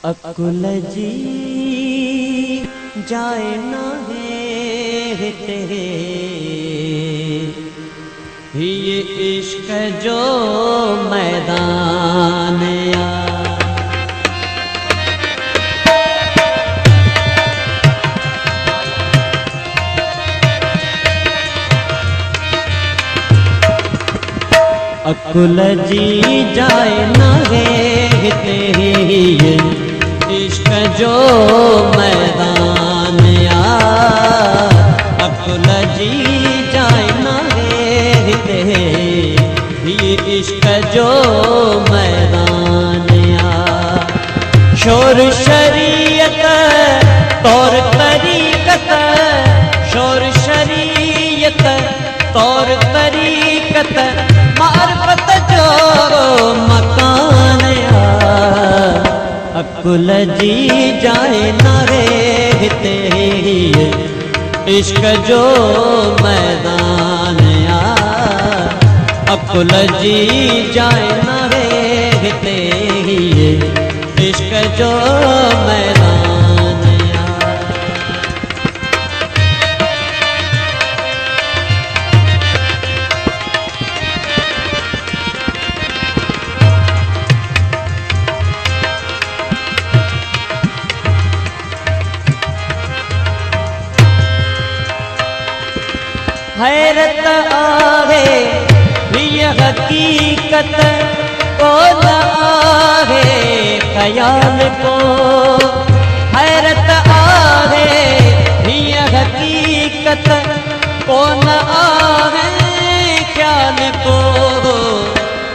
अकुल जी जाए ना है तेरे ये इश्क जो मैदान आ। अकुल जी जाए ना है तेरे ये इश्क जो मैदान आ। अकुल जी जाए ना रे ये इश्क जो मैदान आ। शोर शरीयत तौर तरीकत, शोर शरीयत तौर तरीकत मार्फत जो मकान आ। अकुल जी जाए ना रे तेरी इश्क जो मैदान आ। अकुल जी जाए ना रे तेरी इश्क जो मैदान आ। हैरत आवे ये हकीकत को न आवे ख्याल को। हैरत आवे ये हकीकत को न आवे ख्याल को।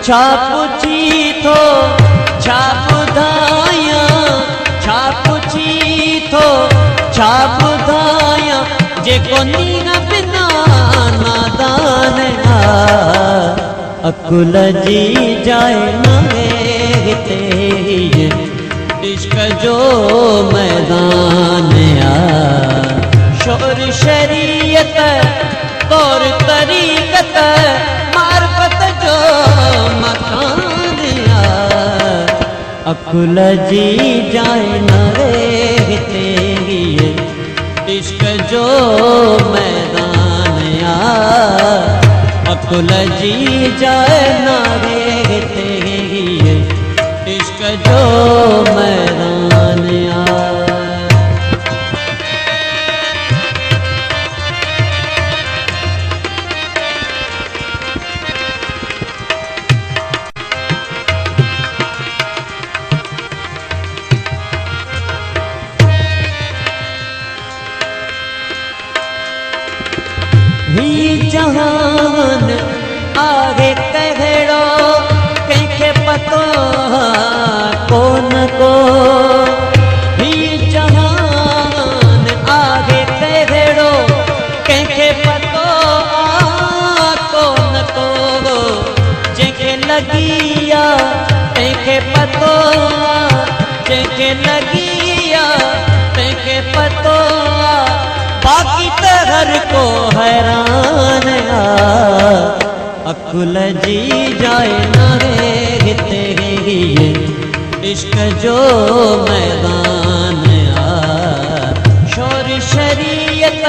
छाप छी थो छाप धाया, छाप छी थो छाप धाया जे को नीना बिना नादान आ। अकुल जी जाए ना रे तेरी इश्क जो मैदान आ। शोर शरीयत तौर तरीकत मार्फत जो मकान आ। अकुल जी जाए ना रे तेरी इश्क जो मैदान आ। अकुल जी जाए ना रे तेरी इश्क जो मैदान आ। ही जहान आगे कहड़ो कंहिंखे पतो कोन को। ही जहान आगे कहड़ो कंहिंखे पतो कोन को। जंहिंखे लगी आ तंहिंखे पतो, जंहिंखे लगी आ तंहिंखे पतो। बाकी त हर को हैरान आ। अकुल जी जाए ना रे तेरी इश्क जो मैदान आ। शोर शरीयत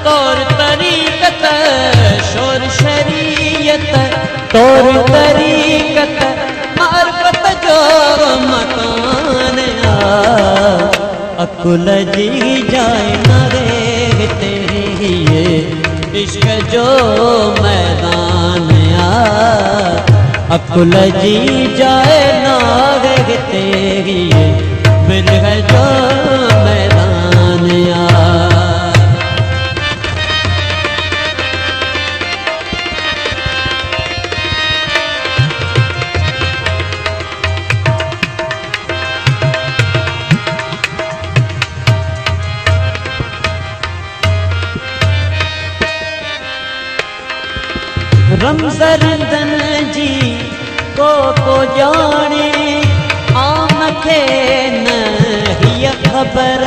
तौर तरीकत, शोर शरीयत तौर तरीकत मार्फत जो मकान आ। अकुल जी जाए ना रे तेरी इश्क जो मैदान आ। अकुल जी जाए ना रे तेरी बिरह जो मैदान आ। सरंदन जी को जाने आम खे नहीं खबर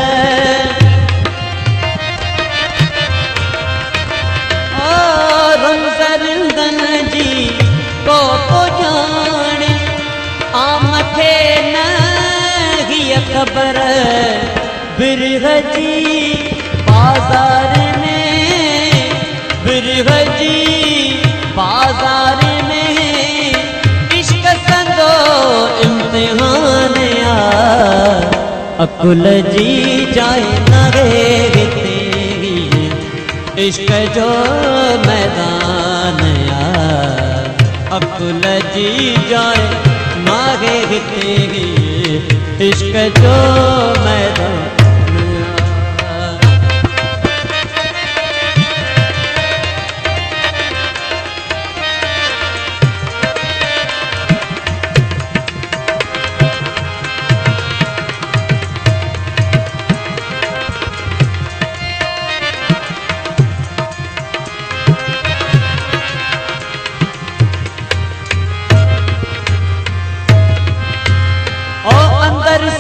सरंदन जी को जाने आम खे नहीं खबर बिरह जी बाजार में बिरह जी बाजार में इश्क संदो इम्तिहान आ अकुल जी जाए नगे तेरी इश्क जो मैदान आ अकुल जी जाए नगे तेरी इश्क जो मैदान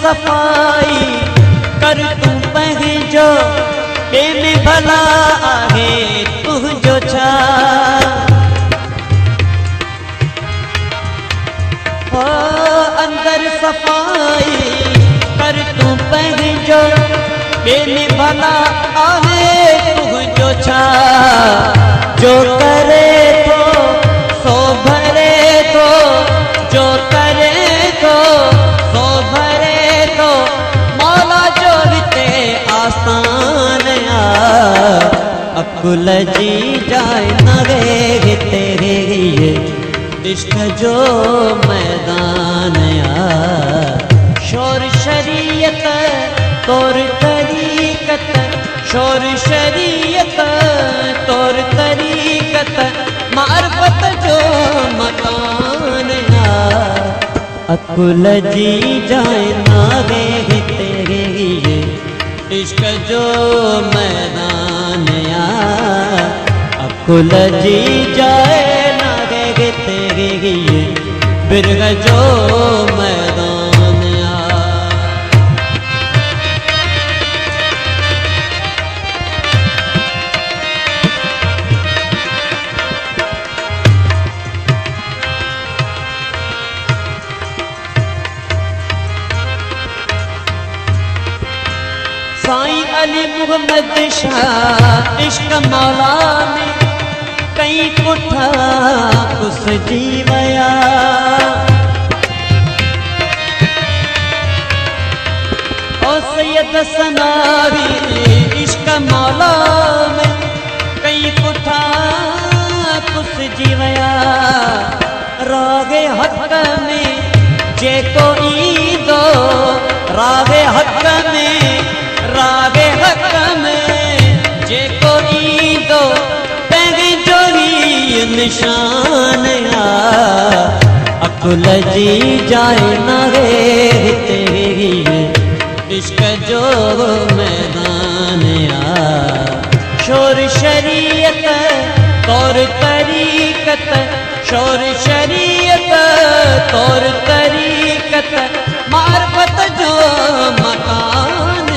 सफाई कर तू पहजो में भला आहे तुझो छा ओ अंदर सफाई कर तू पहजो में भला आहे तुझो छा जो करे तो सो भरे तो जो करे तो सो भरे मौला जो हिते आसान आ अकुल जी जाए नगे तेरे इश्क जो मैदान आ शोर शरीयत तौर तरीकत शोर शरीयत तौर तरीकत मार्फत जो मकान आ अकुल जी जाए नागे तेरे इश्क जो मैदान आ अकुल जी जाए नागे तेरे बिरग जो मैदान आ साईं अली मुहम्मद शाह इश्क मौला में कई पुठा कुस जीवया ओ सैयद सनावी इश्क मौला में कई पुठा कुस जीवया रागे हक में जे को ईदो रागे हक में रागे हक में जे कोई दो पैगे जोरी निशान आ अकुल जी जाए नगे तेरी इश्क जो मैदान आ शोर शरीयत तौर तरीकत शोर शरीयत तौर तरीकत मार्फत जो मकान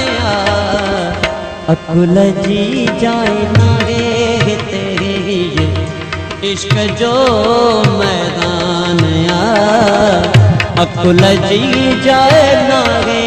अकुल जी जाए नागे तेरे इश्क जो मैदान आ अकुल जी जाए नागे